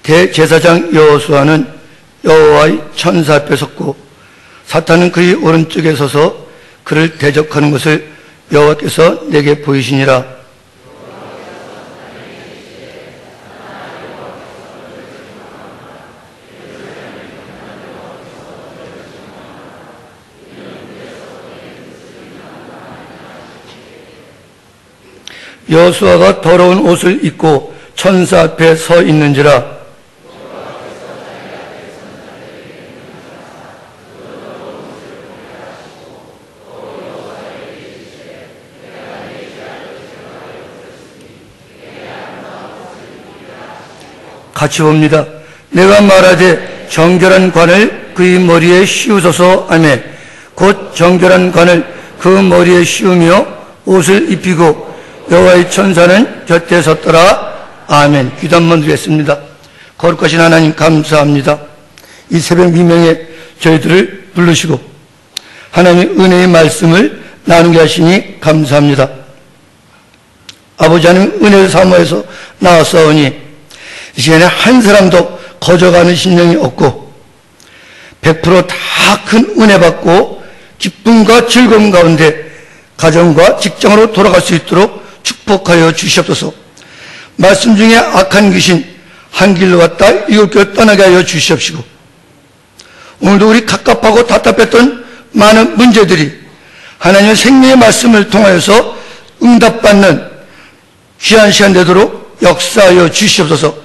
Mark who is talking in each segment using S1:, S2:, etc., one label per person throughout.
S1: 대제사장 여호수아는 여호와의 천사 앞에 섰고 사탄은 그의 오른쪽에 서서 그를 대적하는 것을 여호와께서 내게 보이시니라. 여호수아가 더러운 옷을 입고 천사 앞에 서 있는지라. 같이 봅니다. 내가 말하되 정결한 관을 그의 머리에 씌우소서 하매 곧 정결한 관을 그 머리에 씌우며 옷을 입히고 여호와의 천사는 곁에 섰더라. 아멘. 기도 한번 드리겠습니다. 거룩하신 하나님 감사합니다. 이 새벽 미명에 저희들을 부르시고 하나님의 은혜의 말씀을 나누게 하시니 감사합니다. 아버지 하나님 은혜의 사모에서 나왔사오니 이 시간에 한 사람도 거저가는 심령이 없고 100% 다 큰 은혜 받고 기쁨과 즐거움 가운데 가정과 직장으로 돌아갈 수 있도록 축복하여 주시옵소서. 말씀 중에 악한 귀신 한 길로 갔다 일곱 길로 떠나게 하여 주시옵시고 오늘도 우리 갑갑하고 답답했던 많은 문제들이 하나님의 생명의 말씀을 통하여서 응답받는 귀한 시간 되도록 역사하여 주시옵소서.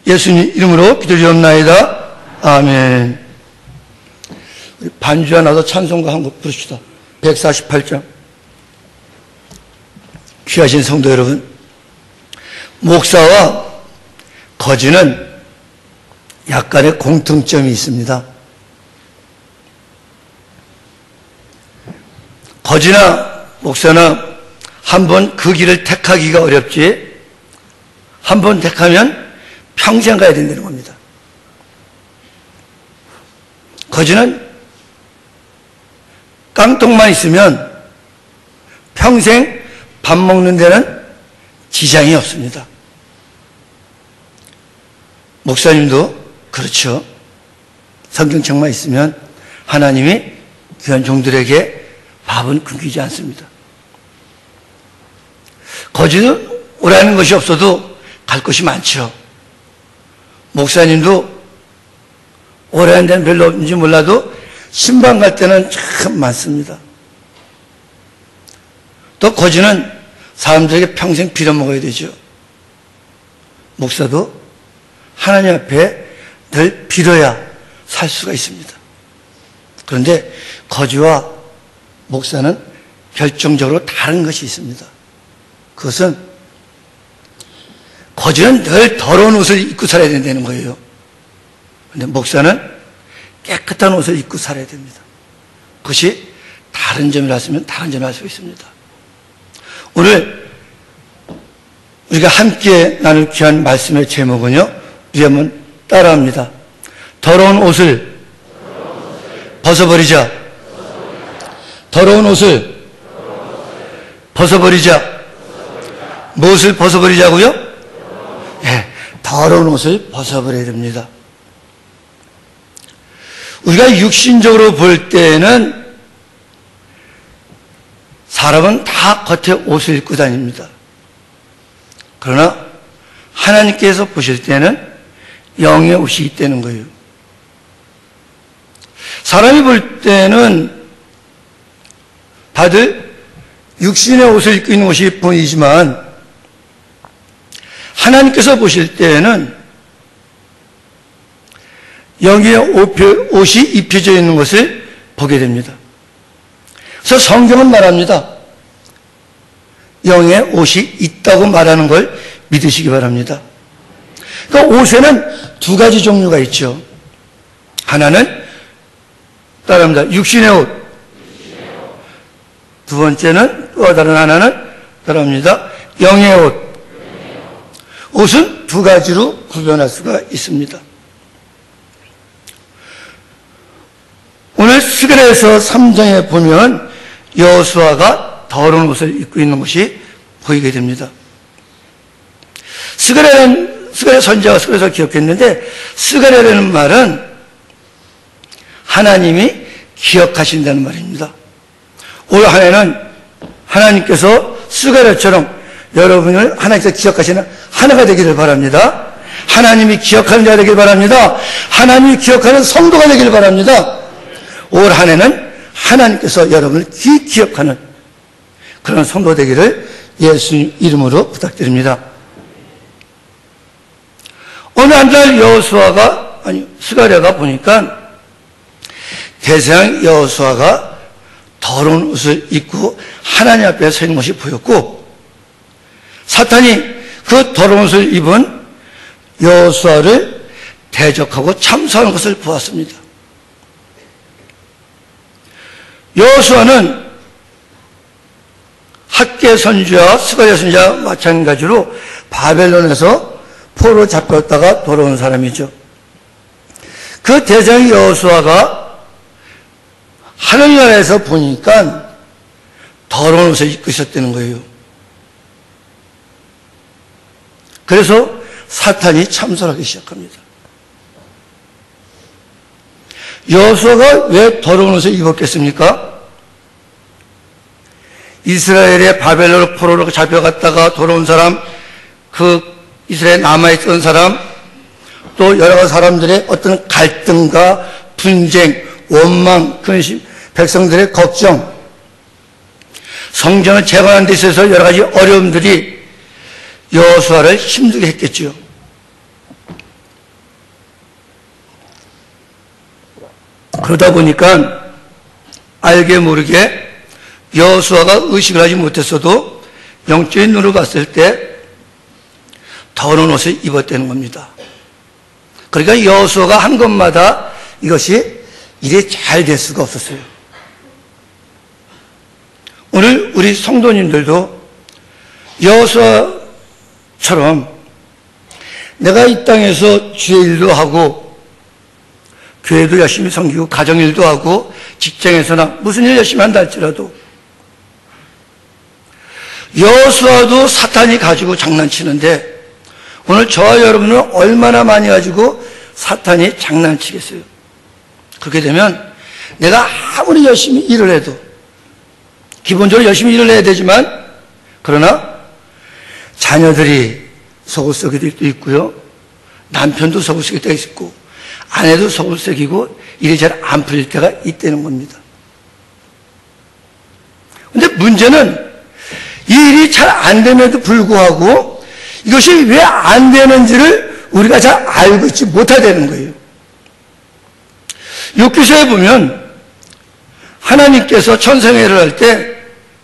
S1: 예수님 이름으로 기도드리옵나이다. 아멘. 우리 반주와 나서 찬송가 한 곡 부릅시다. 148장. 귀하신 성도 여러분, 목사와 거지는 약간의 공통점이 있습니다. 거지나 목사나 한번 그 길을 택하기가 어렵지 한번 택하면 평생 가야 된다는 겁니다. 거지는 깡통만 있으면 평생 밥 먹는 데는 지장이 없습니다. 목사님도 그렇죠. 성경책만 있으면 하나님이 귀한 종들에게 밥은 굶기지 않습니다. 거지는 오라는 것이 없어도 갈 곳이 많죠. 목사님도 오라는 데는 별로 없는지 몰라도 신방 갈 때는 참 많습니다. 또 거지는 사람들에게 평생 빌어먹어야 되죠. 목사도 하나님 앞에 늘 빌어야 살 수가 있습니다. 그런데 거지와 목사는 결정적으로 다른 것이 있습니다. 그것은 거지는 늘 더러운 옷을 입고 살아야 된다는 거예요. 그런데 목사는 깨끗한 옷을 입고 살아야 됩니다. 그것이 다른 점이라면 다른 점을 알 수 있습니다. 오늘 우리가 함께 나눌 귀한 말씀의 제목은요, 우리 한번 따라합니다. 더러운 옷을 벗어버리자. 더러운 옷을 벗어버리자. 무엇을 벗어버리자고요? 네, 더러운 옷을 벗어버려야 됩니다. 우리가 육신적으로 볼 때는 사람은 다 겉에 옷을 입고 다닙니다. 그러나 하나님께서 보실 때는 영의 옷이 있다는 거예요. 사람이 볼 때는 다들 육신의 옷을 입고 있는 것이 보이지만 하나님께서 보실 때는 영의 옷이 입혀져 있는 것을 보게 됩니다. 그래서 성경은 말합니다. 영의 옷이 있다고 말하는 걸 믿으시기 바랍니다. 그러니까 옷에는 두 가지 종류가 있죠. 하나는 따라합니다. 육신의 옷. 두 번째는 또 다른 하나는 따라합니다. 영의 옷. 옷은 두 가지로 구별할 수가 있습니다. 오늘 스가랴서 3장에 보면 여호수아가 더러운 옷을 입고 있는 것이 보이게 됩니다. 스가랴는 스가랴 선지자가 그래서 기억했는데, 스가랴라는 말은 하나님이 기억하신다는 말입니다. 올 한 해는 하나님께서 스가랴처럼 여러분을 하나님께서 기억하시는 하나가 되기를 바랍니다. 하나님이 기억하는 자가 되길 바랍니다. 하나님이 기억하는 성도가 되길 바랍니다. 올 한 해는 하나님께서 여러분을 기억하는 그런 성도 되기를 예수님 이름으로 부탁드립니다. 어느 한 날 스가랴가 보니까 대제사장 여호수아가 더러운 옷을 입고 하나님 앞에 서 있는 것이 보였고, 사탄이 그 더러운 옷을 입은 여호수아를 대적하고 참수하는 것을 보았습니다. 여호수아는 학개 선지자와 스가랴 선지자와 마찬가지로 바벨론에서 포로 잡혔다가 돌아온 사람이죠. 그 대제사장 여호수아가 하늘나라에서 보니까 더러운 옷을 입고 있었다는 거예요. 그래서 사탄이 참설하기 시작합니다. 여호수아가 왜 더러운 옷을 입었겠습니까? 이스라엘의 바벨론 포로로 잡혀갔다가 돌아온 사람, 그 이스라엘에 남아있던 사람, 또 여러 가지 사람들의 어떤 갈등과 분쟁, 원망, 근심, 백성들의 걱정, 성전을 재건하는 데 있어서 여러 가지 어려움들이 여호수아를 힘들게 했겠죠. 그러다 보니까 알게 모르게 여호수아가 의식을 하지 못했어도 영적인 눈으로 봤을 때 더러운 옷을 입었다는 겁니다. 그러니까 여호수아가 한 것마다 이것이 일이 잘 될 수가 없었어요. 오늘 우리 성도님들도 여호수아처럼 내가 이 땅에서 주의 일도 하고 교회도 열심히 섬기고 가정일도 하고 직장에서나 무슨 일 열심히 한다 할지라도 여호수아도 사탄이 가지고 장난치는데 오늘 저와 여러분은 얼마나 많이 가지고 사탄이 장난치겠어요. 그렇게 되면 내가 아무리 열심히 일을 해도 기본적으로 열심히 일을 해야 되지만 그러나 자녀들이 속을 썩일 때도 있고요. 남편도 속을 썩일 때가 있고 아내도 속을 썩이고 일이 잘 안 풀릴 때가 있다는 겁니다. 그런데 문제는 이 일이 잘 안 됨에도 불구하고 이것이 왜 안 되는지를 우리가 잘 알고 있지 못하다는 거예요. 욥기서에 보면 하나님께서 천상회를 할 때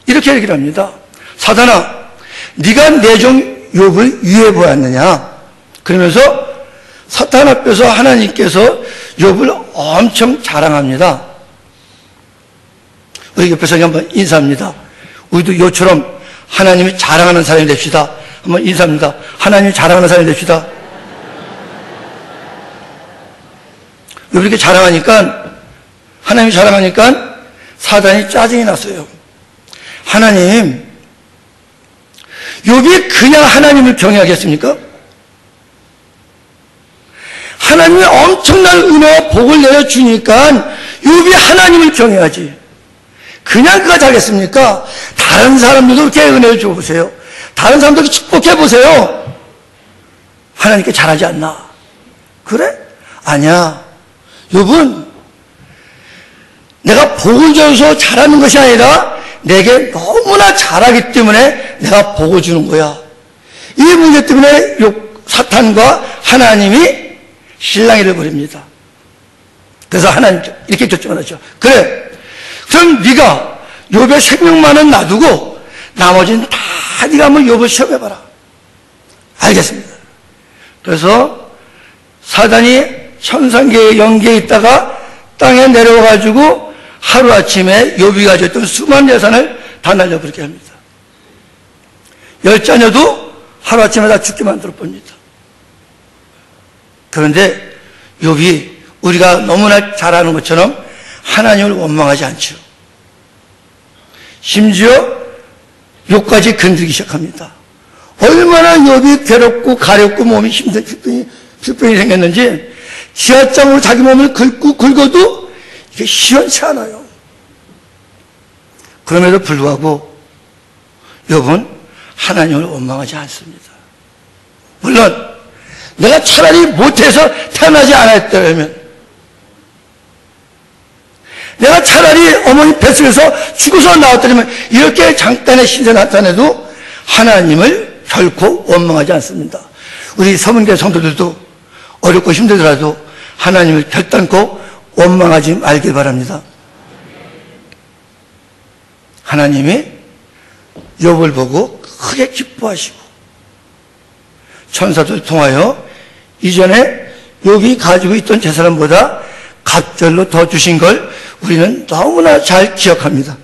S1: 이렇게 얘기를 합니다. 사단아, 네가 내 종 욥을 위해 보았느냐? 그러면서 사탄 앞에서 하나님께서 욥을 엄청 자랑합니다. 우리 옆에서 한번 인사합니다. 우리도 욥처럼 하나님이 자랑하는 사람이 됩시다. 한번 인사합니다. 하나님이 자랑하는 사람이 됩시다. 욥이 이렇게 자랑하니까 하나님이 자랑하니까 사단이 짜증이 났어요. 하나님, 욥이 그냥 하나님을 경외하겠습니까? 하나님이 엄청난 은혜와 복을 내려주니까 욥이 하나님을 경외하지. 그냥 그가 잘겠습니까? 다른 사람들도 이렇게 은혜를 줘보세요. 다른 사람들도 축복해보세요. 하나님께 잘하지 않나? 그래? 아니야. 욥은 내가 복을 줘서 잘하는 것이 아니라 내게 너무나 잘하기 때문에 내가 복을 주는 거야. 이 문제 때문에 사탄과 하나님이 실랑이를 벌입니다. 그래서 하나님 이렇게 결정을 하죠. 그래, 그럼 네가 욥의 생명만은 놔두고 나머지는 다 네가 한번 욥을 시험해봐라. 알겠습니다. 그래서 사단이 천상계의 영계에 있다가 땅에 내려와가지고 하루아침에 욥이 가지고 있던 수많은 재산을 다 날려버리게 합니다. 10자녀도 하루아침에 다 죽게 만들어 봅니다. 그런데 욥이 우리가 너무나 잘 아는 것처럼 하나님을 원망하지 않죠. 심지어 욥까지 건드리기 시작합니다. 얼마나 욥이 괴롭고 가렵고 몸이 힘든 필병이 생겼는지 지하장으로 자기 몸을 긁어도 이게 시원치 않아요. 그럼에도 불구하고 욥은 하나님을 원망하지 않습니다. 물론 내가 차라리 못해서 태어나지 않았다면, 내가 차라리 어머니 뱃속에서 죽어서 나왔다면 이렇게 잠깐의 신세 나타내도 하나님을 결코 원망하지 않습니다. 우리 서문교회 성도들도 어렵고 힘들더라도 하나님을 결단코 원망하지 말길 바랍니다. 하나님이 욥을 보고 크게 기뻐하시고 천사들 통하여 이전에 욥이 가지고 있던 재산보다 갑절로 더 주신 걸 우리는 너무나 잘 기억합니다.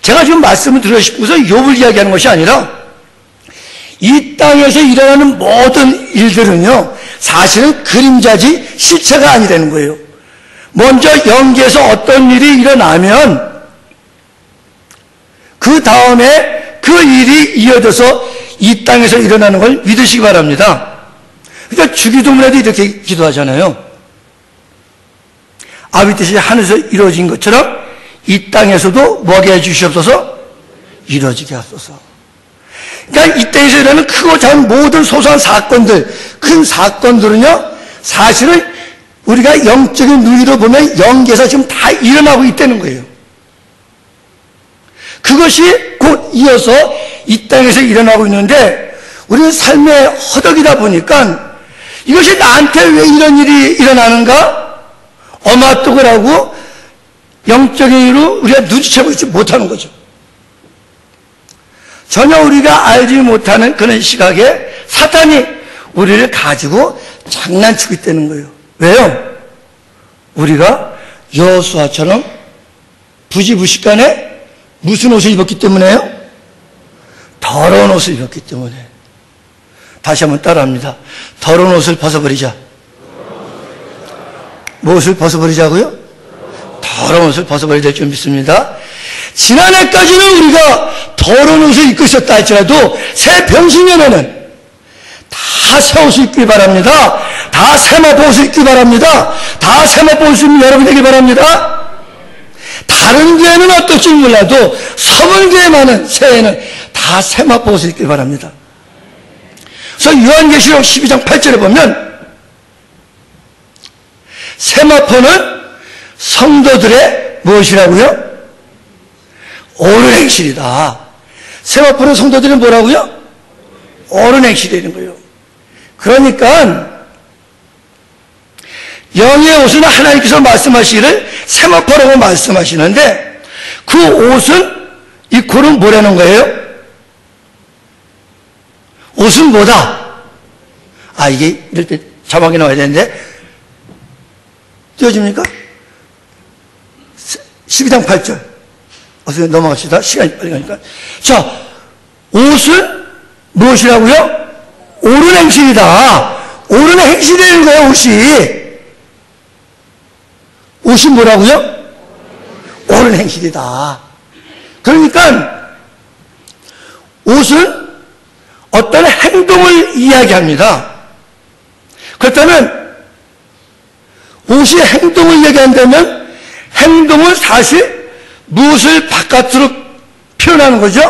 S1: 제가 지금 말씀을 드리고 싶어서 욥을 이야기하는 것이 아니라 이 땅에서 일어나는 모든 일들은요, 사실은 그림자지 실체가 아니라는 거예요. 먼저 영계에서 어떤 일이 일어나면 그 다음에 그 일이 이어져서 이 땅에서 일어나는 걸 믿으시기 바랍니다. 그러니까 주기도문에도 이렇게 기도하잖아요. 아비 뜻이 하늘에서 이루어진 것처럼 이 땅에서도 뭐게 해주시옵소서, 이루어지게 하소서. 그러니까 이 땅에서 일어나는 크고 작은 모든 소소한 사건들, 큰 사건들은요, 사실은 우리가 영적인 눈으로 보면 영계에서 지금 다 일어나고 있다는 거예요. 그것이 곧 이어서 이 땅에서 일어나고 있는데, 우리는 삶의 허덕이다 보니까 이것이 나한테 왜 이런 일이 일어나는가? 어마떡을 하고 영적인 일로 우리가 눈치채고 있지 못하는 거죠. 전혀 우리가 알지 못하는 그런 시각에 사탄이 우리를 가지고 장난치고 있다는 거예요. 왜요? 우리가 여호수아처럼 부지부식간에 무슨 옷을 입었기 때문에요? 더러운 옷을 입었기 때문에. 다시 한번 따라합니다. 더러운 옷을 벗어버리자. 무엇을 벗어버리자고요? 더러운 옷을 벗어버려야 될 줄 믿습니다. 지난해까지는 우리가 더러운 옷을 입고 있었다 할지라도 새 병신년에는 다 새 옷을 입기 바랍니다. 다 세마포 옷을 입기 바랍니다. 다 세마포 옷을 입는 여러분이 되길 바랍니다. 다른 교회는 어떨지 몰라도 서문교회만은 새해에는 다 세마포 옷을 입기 바랍니다. 그래서 요한계시록 12장 8절에 보면 세마포는 성도들의 무엇이라고요? 옳은 행실이다. 세마포는 성도들은 뭐라고요? 옳은 행실이라는 거예요. 그러니까 영의 옷은 하나님께서 말씀하시기를 세마포라고 말씀하시는데 그 옷은 이 골은 뭐라는 거예요? 옷은 뭐다? 아, 이게 이럴 때 자막이 나와야 되는데 띄워집니까? 12장 8절 어서 넘어갑시다. 시간이 빨리 가니까. 자, 옷은 무엇이라고요? 옳은 행실이다. 옳은 행실이라는 거예요. 옷이 뭐라고요? 옳은 행실이다. 그러니까 옷은 어떤 행동을 이야기합니다. 그렇다면 옷이 행동을 이야기한다면 행동은 사실 무엇을 바깥으로 표현하는 거죠?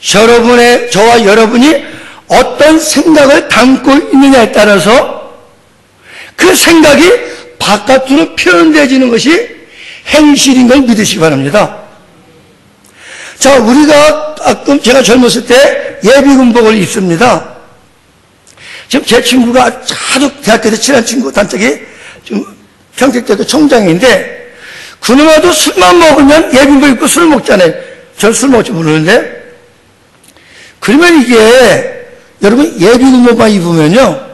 S1: 저와 여러분이 어떤 생각을 담고 있느냐에 따라서 그 생각이 바깥으로 표현되어지는 것이 행실인 걸 믿으시기 바랍니다. 자, 우리가 가끔 제가 젊었을 때 예비군복을 입습니다. 지금 제 친구가 아주 대학교 때 친한 친구 단짝이 지금 평택대도 총장인데 그놈아도 술만 먹으면 예비군복 입고 술 먹잖아요. 전 술 먹지 모르는데 그러면 이게 여러분 예비군복만 입으면요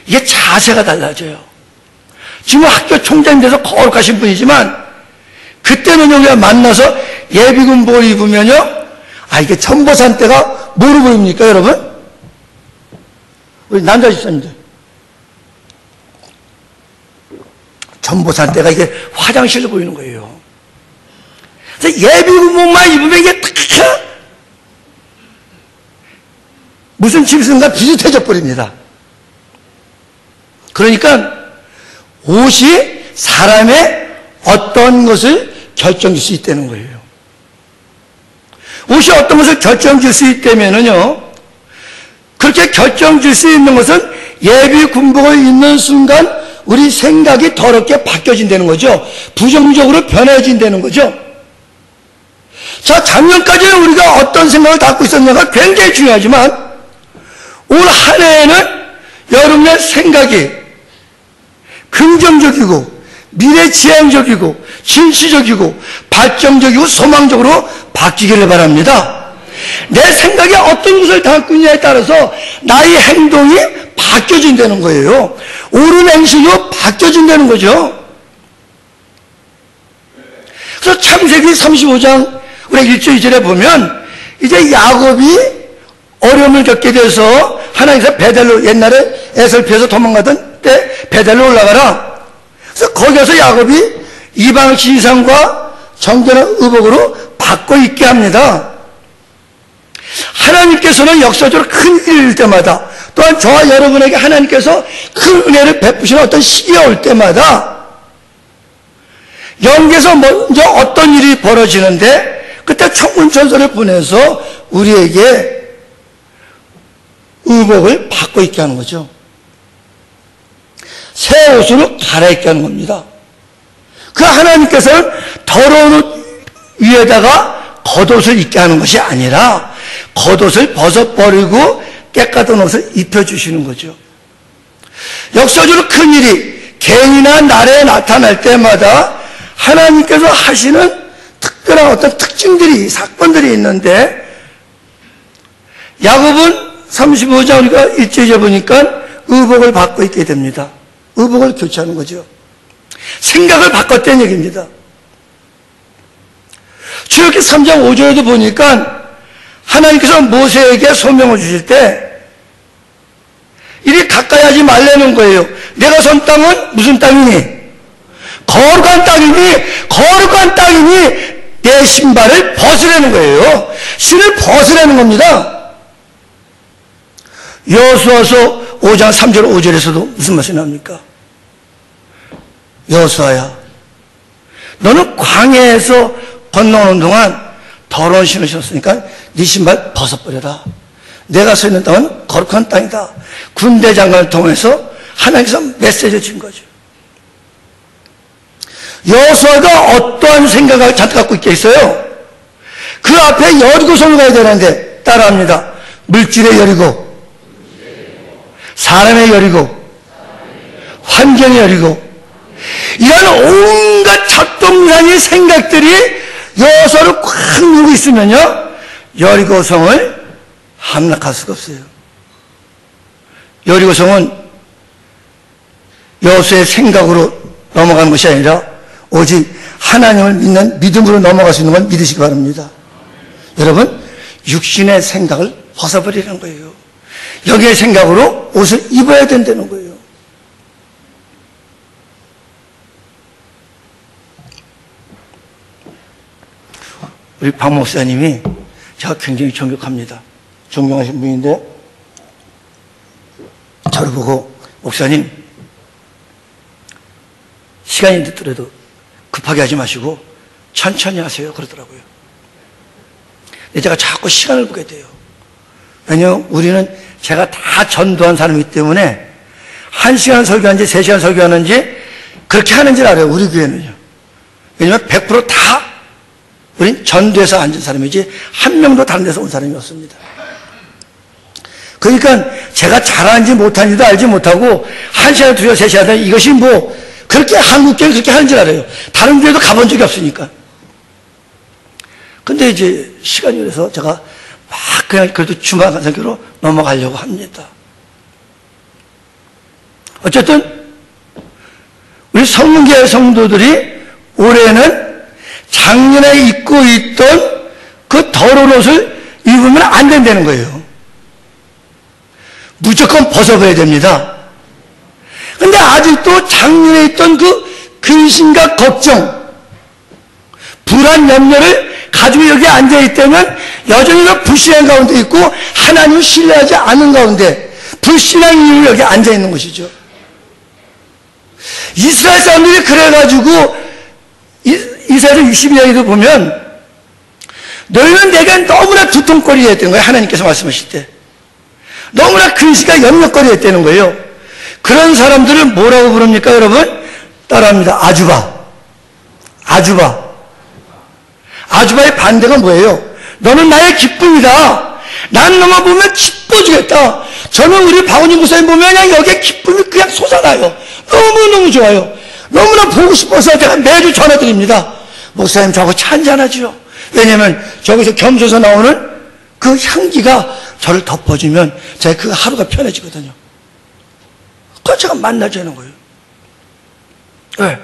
S1: 이게 자세가 달라져요. 지금 학교 총장이 돼서 거룩하신 분이지만 그때는 우리가 만나서 예비군복을 입으면요 아 이게 천보산 때가 뭐로 보입니까 여러분? 우리 남자 집사님들 천보산 때가 이게 화장실로 보이는 거예요. 그래서 예비군복만 입으면 이게 탁 무슨 짐승과 비슷해져 버립니다. 그러니까 옷이 사람의 어떤 것을 결정질 수 있다는 거예요. 옷이 어떤 것을 결정질 수 있다면은요, 그렇게 결정질 수 있는 것은 예비 군복을 입는 순간 우리 생각이 더럽게 바뀌어진다는 거죠. 부정적으로 변해진다는 거죠. 자, 작년까지는 우리가 어떤 생각을 갖고 있었냐가 굉장히 중요하지만 올 한 해에는 여러분의 생각이 긍정적이고 미래지향적이고 진취적이고 발전적이고 소망적으로 바뀌기를 바랍니다. 내 생각이 어떤 것을 담고 있냐에 따라서 나의 행동이 바뀌어진다는 거예요. 옳은 행실로 바뀌어진다는 거죠. 그래서 창세기 35장 우리 1절 2절에 보면 이제 야곱이 어려움을 겪게 돼서 하나님께서 베델로, 옛날에 에설피에서 도망가던 때 베델로 올라가라. 그래서 거기서 야곱이 이방 신상과 정결한 의복으로 바꿔 입게 합니다. 하나님께서는 역사적으로 큰 일을 이룰 때마다, 또한 저와 여러분에게 하나님께서 큰 은혜를 베푸시는 어떤 시기가 올 때마다 영계에서 먼저 어떤 일이 벌어지는데 그때 천군천사를 보내서 우리에게 의복을 바꿔 입게 하는 거죠. 새 옷으로 갈아입게 하는 겁니다. 그 하나님께서는 더러운 옷 위에다가 겉옷을 입게 하는 것이 아니라 겉옷을 벗어버리고 깨끗한 옷을 입혀주시는 거죠. 역사적으로 큰 일이 개인이나 나라에 나타날 때마다 하나님께서 하시는 특별한 어떤 특징들이, 사건들이 있는데, 야곱은 35장 우리가 1절에 보니까 의복을 바꿔 입게 됩니다. 의복을 교체하는 거죠. 생각을 바꿨다는 얘기입니다. 출애굽기 3장 5절에도 보니까 하나님께서 모세에게 소명을 주실 때 이리 가까이 하지 말라는 거예요. 내가 선 땅은 무슨 땅이니? 거룩한 땅이니, 거룩한 땅이니 내 신발을 벗으라는 거예요. 신을 벗으라는 겁니다. 여호수아서 5장 3절 5절에서도 무슨 말씀이 나옵니까? 여호수아야, 너는 광야에서 건너오는 동안 더러운 신을 신었으니까 네 신발 벗어버려라. 내가 서 있는 땅은 거룩한 땅이다. 군대 장관을 통해서 하나님께서 메시지를 준 거죠. 여호수아가 어떠한 생각을 잔뜩 갖고 있겠어요? 그 앞에 여리고성을 가야 되는데 따라합니다. 물질의 여리고, 사람의 여리고, 환경의 여리고, 이런 온갖 작동상의 생각들이 여호수아를 꽉 누르고 있으면요, 여리고성을 함락할 수가 없어요. 여리고성은 여호수아의 생각으로 넘어가는 것이 아니라 오직 하나님을 믿는 믿음으로 넘어갈 수 있는 걸 믿으시기 바랍니다. 여러분, 육신의 생각을 벗어버리는 거예요. 여기의 생각으로 옷을 입어야 된다는 거예요. 우리 박 목사님이 제가 굉장히 존경합니다. 존경하신 분인데 저를 보고 목사님, 시간이 늦더라도 급하게 하지 마시고 천천히 하세요 그러더라고요. 근데 제가 자꾸 시간을 보게 돼요. 왜냐하면 우리는 제가 다 전도한 사람이기 때문에 1시간 설교하는지 3시간 설교하는지 그렇게 하는지 알아요. 우리 교회는요. 왜냐하면 100% 다 우린 전도해서 앉은 사람이지 한 명도 다른 데서 온 사람이 없습니다. 그러니까 제가 잘하는지 못하는지도 알지 못하고 1시간, 2시간, 3시간 이것이 뭐 그렇게 한국 교회 그렇게 하는 줄 알아요. 다른 교회도 가본 적이 없으니까. 근데 이제 시간이 그래서 제가 막 그냥 그래도 주말 강사교로 넘어가려고 합니다. 어쨌든 우리 성문교회 성도들이 올해는 작년에 입고 있던 그 더러운 옷을 입으면 안 된다는 거예요. 무조건 벗어버려야 됩니다. 근데 아직도 작년에 있던 그 근심과 걱정, 불안 염려를 가지고 여기 앉아있다면 여전히 그 불신앙 가운데 있고 하나님을 신뢰하지 않은 가운데 불신앙 이유로 여기 앉아있는 것이죠. 이스라엘 사람들이 그래가지고 이사야서 62장에도 보면 너희는 내가 너무나 두통거리에 했다는 거예요. 하나님께서 말씀하실 때 너무나 근시가 염려거리에 했다는 거예요. 그런 사람들을 뭐라고 부릅니까 여러분? 따라합니다. 아주바의 반대가 뭐예요? 너는 나의 기쁨이다. 난 너만 보면 기뻐지겠다. 저는 우리 박원희 목사님 보면 그냥 여기에 기쁨이 그냥 솟아나요. 너무너무 좋아요. 너무나 보고 싶어서 제가 매주 전화드립니다. 목사님 저하고 차 한잔하지요. 왜냐면 저기서 겸서서 나오는 그 향기가 저를 덮어주면 제가 그 하루가 편해지거든요. 그래서 제가 만나자는 거예요. 왜?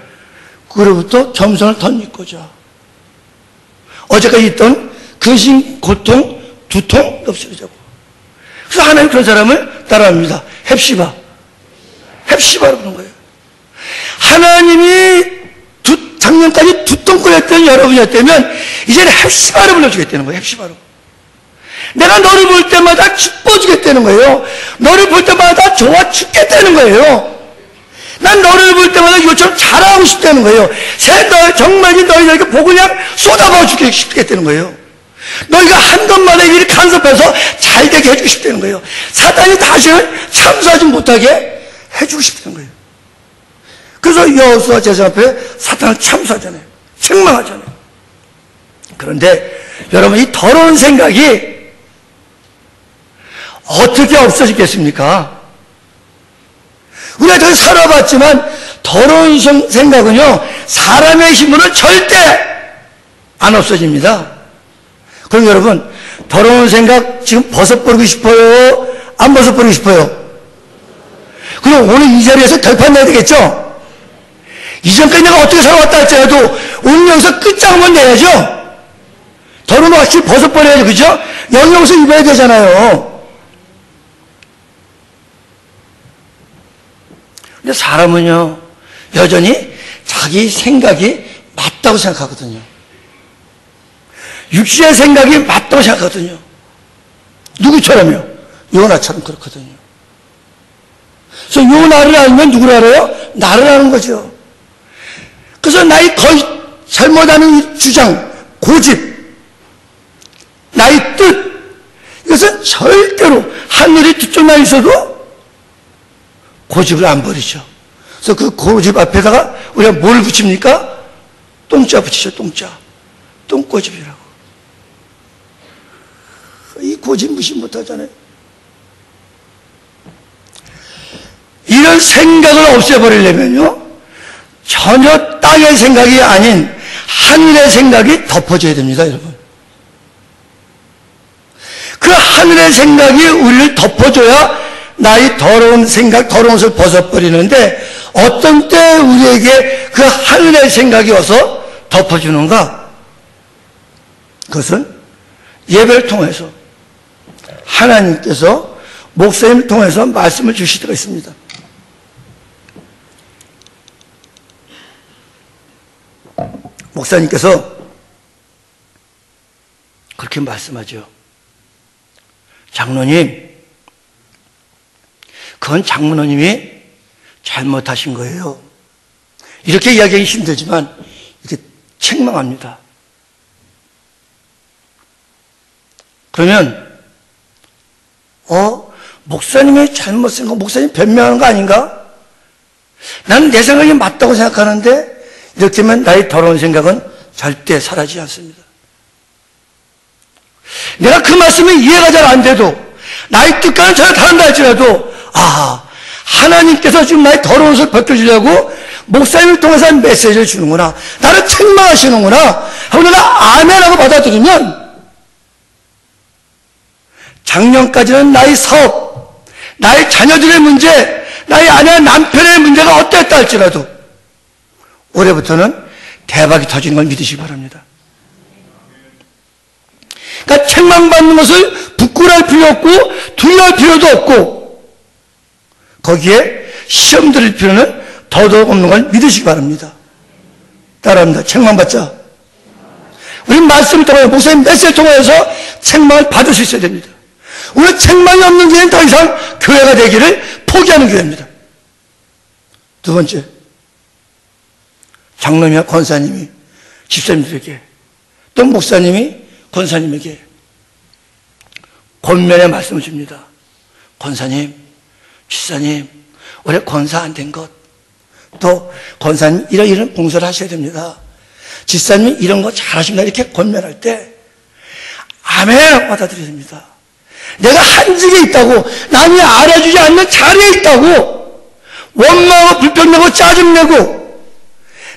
S1: 그로부터 겸손을 덧입고자. 어제까지 있던 근심, 고통, 두통 없애자고. 그래서 하나님 그런 사람을 따라합니다. 헵시바로 그런 거예요. 하나님이 작년까지 두통거렸던 여러분이었다면 이제는 헵시바로 불러주겠다는 거예요. 헵시바로. 내가 너를 볼 때마다 기뻐지겠다는 거예요. 너를 볼 때마다 좋아 죽겠다는 거예요. 난 너를 볼 때마다 이것처럼 자랑하고 싶다는 거예요. 정말 너희들에게 복을 그냥 쏟아부어 주기 싶겠다는 거예요. 너희가 한 것마다 일을 간섭해서 잘 되게 해주고 싶다는 거예요. 사단이 다시는 참수하지 못하게 해주고 싶다는 거예요. 그래서 여호수아 제사 앞에 사탄을 참수하잖아요. 책망하잖아요. 그런데 여러분 이 더러운 생각이 어떻게 없어지겠습니까? 우리가 저기 살아봤지만 더러운 생각은요 사람의 힘으로는 절대 안 없어집니다. 그럼 여러분 더러운 생각 지금 벗어버리고 싶어요? 안 벗어버리고 싶어요? 그럼 오늘 이 자리에서 결판 내야 되겠죠? 이전까지 내가 어떻게 살아왔다 할지라도 오늘 여기서 끝장을 내야죠. 더러운 거 확실히 벗어버려야죠. 그죠? 영역옷을 입어야 되잖아요. 근데 사람은요 여전히 자기 생각이 맞다고 생각하거든요. 육신의 생각이 맞다고 생각하거든요. 누구처럼요? 요나처럼 그렇거든요. 그래서 요나를 알면 누구를 알아요? 나를 아는 거죠. 그래서 나의 거의 잘못하는 이 주장, 고집, 나의 뜻, 이것은 절대로 하늘이 뒤쪽 나 있어도 고집을 안 버리죠. 그래서 그 고집 앞에다가 우리가 뭘 붙입니까? 똥자 붙이죠. 똥고집이라고. 이 고집 무시 못하잖아요. 이런 생각을 없애버리려면요 전혀 땅의 생각이 아닌 하늘의 생각이 덮어져야 됩니다. 여러분 그 하늘의 생각이 우리를 덮어줘야 나의 더러운 생각, 더러운 것을 벗어버리는데 어떤 때 우리에게 그 하늘의 생각이 와서 덮어주는가? 그것은 예배를 통해서 하나님께서 목사님을 통해서 말씀을 주실 때가 있습니다. 목사님께서 그렇게 말씀하죠. 장로님, 그건 장로님이 잘못하신 거예요. 이렇게 이야기하기 힘들지만 이렇게 책망합니다. 그러면 목사님이 잘못 생각, 목사님 변명하는 거 아닌가? 나는 내 생각이 맞다고 생각하는데 이렇게 하면 나의 더러운 생각은 절대 사라지지 않습니다. 내가 그 말씀이 이해가 잘 안 돼도 나의 뜻과는 전혀 다른다 할지라도 하나님께서 지금 나의 더러운 것을 벗겨주려고 목사님을 통해서 한 메시지를 주는구나, 나를 책망하시는구나 하고 내가 아멘하고 받아들이면 작년까지는 나의 사업, 나의 자녀들의 문제, 나의 아내와 남편의 문제가 어땠다 할지라도 올해부터는 대박이 터지는 걸 믿으시기 바랍니다. 그러니까 책망받는 것을 부끄러울 필요 없고 두려울 필요도 없고 거기에 시험 들을 필요는 더더욱 없는 걸 믿으시기 바랍니다. 따라합니다. 책망받자. 우리 말씀을 통하여 목사님 메시지를 통하여서 책망을 받을 수 있어야 됩니다. 우리 책망이 없는 교회는 더 이상 교회가 되기를 포기하는 교회입니다. 두 번째, 장로님이나 권사님이 집사님들에게 또 목사님이 권사님에게 권면의 말씀을 줍니다. 권사님, 집사님, 올해 권사 안 된 것, 또 권사님 이런 봉사를 하셔야 됩니다. 집사님이 이런 거 잘하십니다. 이렇게 권면할 때 아멘 받아들여야 됩니다. 내가 한직에 있다고, 남이 알아주지 않는 자리에 있다고 원망하고 불평내고 짜증내고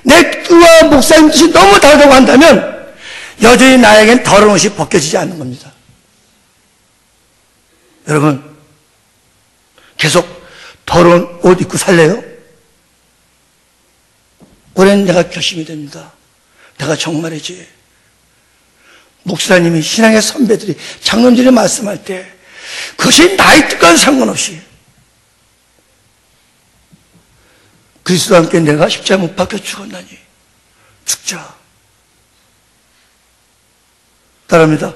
S1: 내 뜻과 목사님 뜻이 너무 다르다고 한다면 여전히 나에겐 더러운 옷이 벗겨지지 않는 겁니다. 여러분, 계속 더러운 옷 입고 살래요? 올해는 내가 결심이 됩니다. 내가 정말이지. 목사님이, 신앙의 선배들이, 장로님들이 말씀할 때 그것이 나이 뜻과는 상관없이 그리스도와 함께 내가 십자가에 못 박혀 죽었나니 죽자. 따라합니다.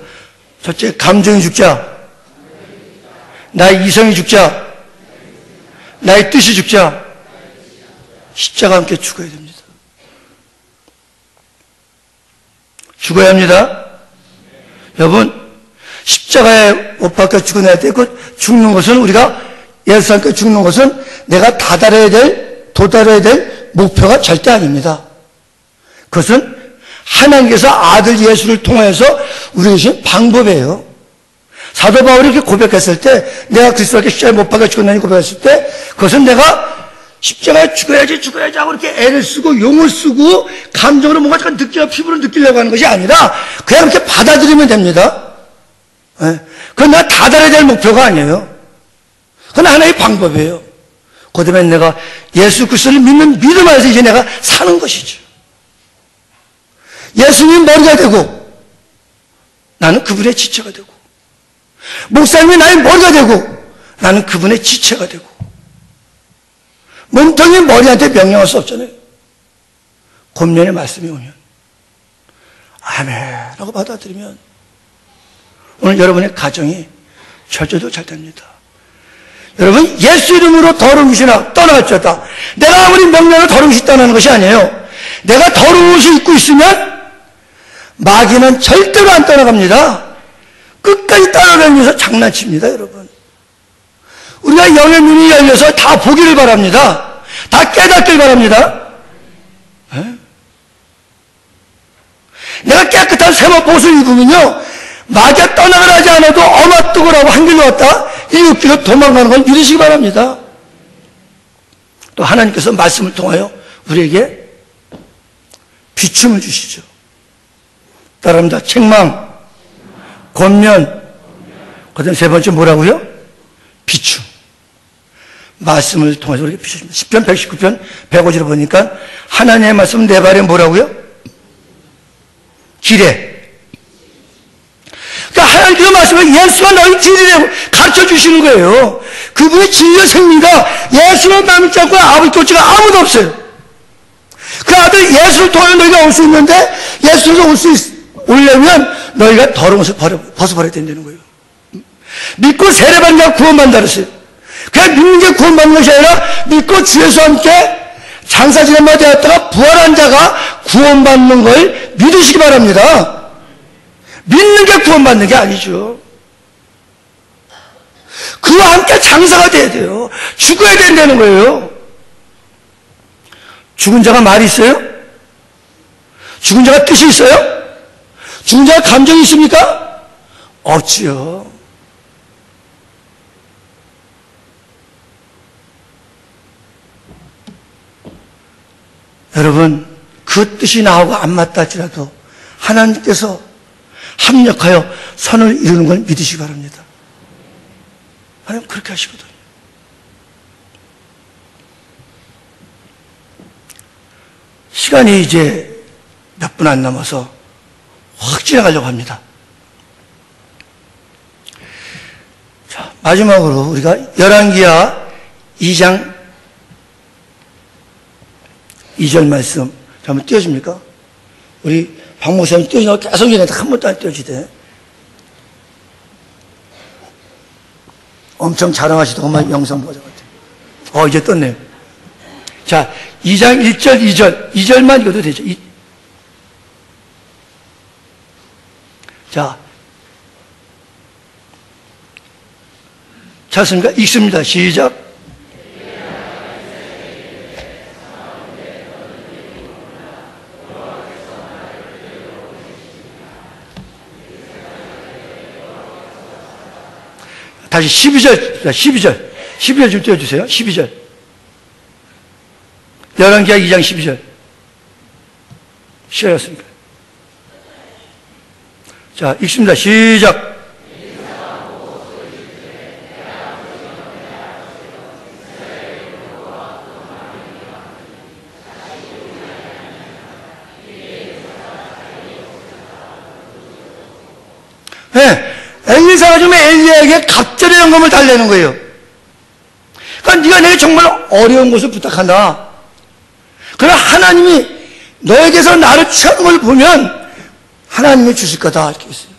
S1: 첫째, 감정이 죽자. 나의 이성이 죽자. 나의 뜻이 죽자. 십자가와 함께 죽어야 됩니다. 죽어야 합니다. 여러분, 십자가에 못 박혀 죽어야 돼. 그 죽는 것은, 우리가 예수 함께 죽는 것은 내가 도달해야 될 목표가 절대 아닙니다. 그것은 하나님께서 아들 예수를 통해서 우리에게 주신 방법이에요. 사도 바울이 이렇게 고백했을 때, 내가 그리스도께 십자가에 못 박혀 죽었나니 고백했을 때, 그것은 내가 십자가에 죽어야지 하고 이렇게 애를 쓰고 용을 쓰고 감정으로 뭔가 잠깐 피부로 느끼려고 하는 것이 아니라 그냥 이렇게 받아들이면 됩니다. 그건 내가 다달아야 될 목표가 아니에요. 그건 하나의 방법이에요. 그 다음에 내가 예수 그리스도를 믿는 믿음 안에서 이제 내가 사는 것이죠. 예수님이 머리가 되고 나는 그분의 지체가 되고, 목사님이 나의 머리가 되고 나는 그분의 지체가 되고, 몸통이 머리한테 명령할 수 없잖아요. 권면의 말씀이 오면 아멘라고 받아들이면 오늘 여러분의 가정이 절대로 잘 됩니다. 여러분, 예수 이름으로 더러운 것이나 떠나갈지어다. 내가 아무리 명령을 더러운 것이 떠나는 것이 아니에요. 내가 더러운 옷을 입고 있으면 마귀는 절대로 안 떠나갑니다. 끝까지 따라다니면서 장난칩니다. 여러분, 우리가 영의 눈이 열려서 다 보기를 바랍니다. 다 깨닫기를 바랍니다. 내가 깨끗한 세마포 옷을 입으면요, 마귀가 떠나가려 하지 않아도 어마뜨거라고 한 길로 왔다 7길로 도망가는 걸 믿으시기 바랍니다. 또 하나님께서 말씀을 통하여 우리에게 비춤을 주시죠. 따라합니다. 책망, 권면, 그 다음 세 번째 뭐라고요? 비춤. 말씀을 통해서 우리에게 비춰줍니다. 10편 119편 105절을 보니까 하나님의 말씀 내 발에 뭐라고요? 길에. 그러니까 하나님께서 말씀을 예수가 너희 길이라고 가르쳐 주시는 거예요. 그분의 진리와 생리가 예수를 믿지 않고 아버지 쫓지가 아무도 없어요. 그 아들 예수를 통해 너희가 올 수 있는데, 예수에서 오려면 너희가 더러운 것을 벗어버려야 된다는 거예요. 믿고 세례받는 자가 구원받는다 그랬어요. 그냥 믿는 게 구원받는 것이 아니라 믿고 주 예수와 함께 장사 지낸바 되었다가 부활한 자가 구원받는 걸 믿으시기 바랍니다. 믿는 게 구원받는 게 아니죠. 그와 함께 장사가 돼야 돼요. 죽어야 된다는 거예요. 죽은 자가 말이 있어요? 죽은 자가 뜻이 있어요? 죽은 자가 감정이 있습니까? 없지요. 여러분, 그 뜻이 나하고 안 맞다 할지라도 하나님께서 합력하여 선을 이루는 걸 믿으시기 바랍니다. 하나님 그렇게 하시거든요. 시간이 이제 몇 분 안 남아서 확 지나가려고 합니다. 자, 마지막으로 우리가 열왕기하 2장 2절 말씀 한번 띄워줍니까? 우리 박 목사님 떼어지냐고 계속 얘기했는데 한 번도 안 떼어지대. 엄청 자랑하시더만 영상 보자 같아. 이제 떴네요. 자, 2장 1절, 2절. 2절만 읽어도 되죠. 자, 찾습니까? 읽습니다. 시작. 다시 12절, 12절 좀 띄워주세요. 12절. 열왕기하 2장 12절. 시작했습니까? 자, 읽습니다. 시작. 네. 엘리사가 좀 엘리야에게 갑절의 영감을 달래는 거예요. 그러니까 네가 내게 정말 어려운 것을 부탁한다. 그러나 하나님이 너에게서 나를 취하는 걸 보면 하나님이 주실 거다. 이렇게 했어요.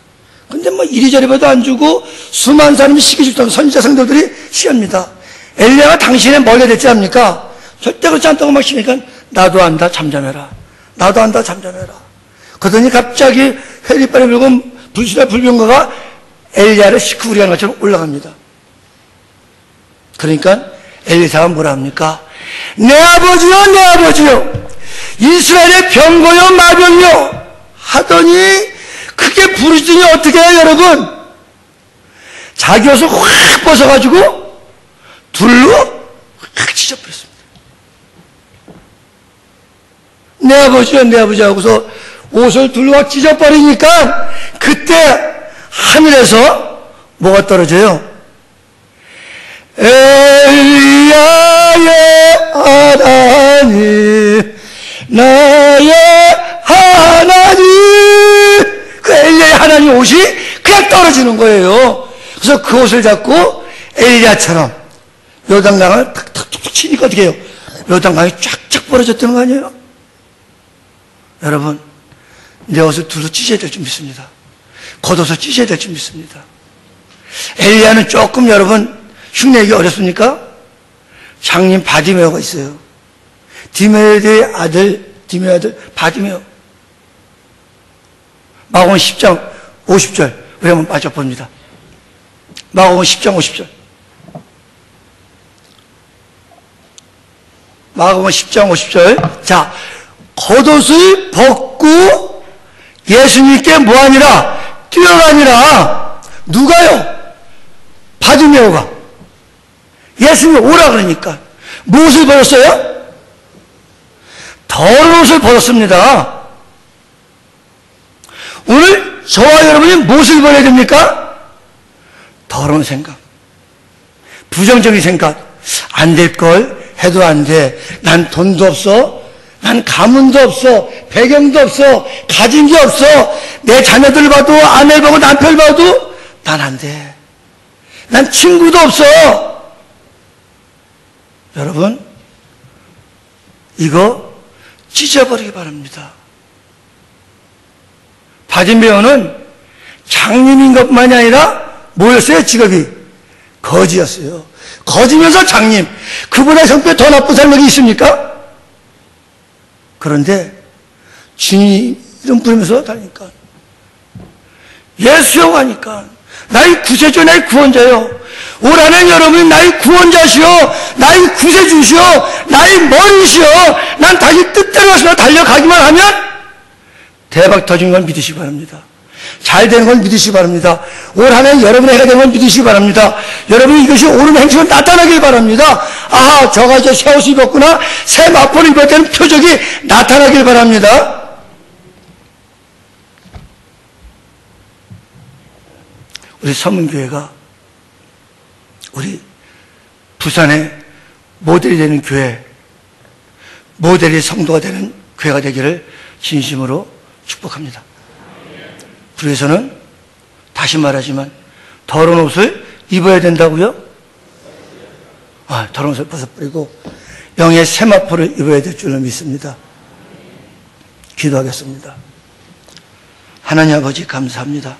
S1: 근데 뭐 이리저리 봐도 안 주고 수많은 사람이 시기 죽던 선지자 성도들이 시합니다. 엘리야가 당신의 머리가 됐지 않습니까? 절대 그렇지 않다고 막 시니까 나도 안다 잠잠해라. 나도 안다 잠잠해라. 그러더니 갑자기 회리빨이 불고 불신의 불병거가 엘리야를 시크부리하는 것처럼 올라갑니다. 그러니까 엘리사가 뭐라 합니까? 내 아버지요, 내 아버지요. 이스라엘의 병거요, 마병이요. 하더니 크게 부르시더니 어떻게 해요, 여러분? 자기 옷을 확 벗어가지고 둘로 확 찢어버렸습니다. 내 아버지요, 내 아버지 하고서 옷을 둘로 확 찢어버리니까 그때 하늘에서 뭐가 떨어져요? 엘리야의 하나님, 나의 하나님. 그 엘리야의 하나님 옷이 그냥 떨어지는 거예요. 그래서 그 옷을 잡고 엘리야처럼 요단강을 탁탁툭툭 치니까 어떻게 해요? 요단강이 쫙쫙 벌어졌다는 거 아니에요? 여러분, 내 옷을 둘로 찢어야 될 줄 믿습니다. 겉옷을 찢어야 될 줄 믿습니다. 엘리야는 조금 여러분 흉내내기 어렵습니까? 장님 바디메오가 있어요. 디메오의 아들 바디메오. 마가복음 10장 50절 우리 한번 빠져봅니다. 마가복음 10장 50절. 마가복음 10장 50절. 자, 겉옷을 벗고 예수님께 뭐하니라? 뛰어가니라. 누가요? 바디메오가. 예수님이 오라 그러니까. 무엇을 벗었어요? 더러운 옷을 벗었습니다. 오늘 저와 여러분이 무엇을 버려야 됩니까? 더러운 생각. 부정적인 생각. 안 될 걸 해도 안 돼. 난 돈도 없어. 난 가문도 없어. 배경도 없어. 가진 게 없어. 내 자녀들 봐도 아내를 보고 남편을 봐도 난 안 돼. 난 친구도 없어. 여러분, 이거 찢어버리기 바랍니다. 바디메오는 장님인 것만이 아니라 뭐였어요? 직업이? 거지였어요. 거지면서 장님. 그보다 형편이 더 나쁜 사람이 있습니까? 그런데 주님 이름 부르면서 다니까 예수여 하니까 나의 구세주, 나의 구원자요. 올 한해 여러분이 나의 구원자시여, 나의 구세주시여, 나의 머리시여. 난 다시 뜻대로 가서 달려가기만 하면 대박 터지는 걸 믿으시기 바랍니다. 잘 되는 걸 믿으시기 바랍니다. 올 한해 여러분의 해가 되는 걸 믿으시기 바랍니다. 여러분이 이것이 옳은 행실로 나타나길 바랍니다. 아하, 저가 이제 새 옷을 입었구나, 새 마포를 입었다는 표적이 나타나길 바랍니다. 우리 서문교회가 우리 부산의 모델이 되는 교회, 모델의 성도가 되는 교회가 되기를 진심으로 축복합니다. 그래서는 다시 말하지만 더러운 옷을 입어야 된다고요? 더러운 옷을 벗어버리고 영의 세마포를 입어야 될 줄로 믿습니다. 기도하겠습니다. 하나님 아버지 감사합니다.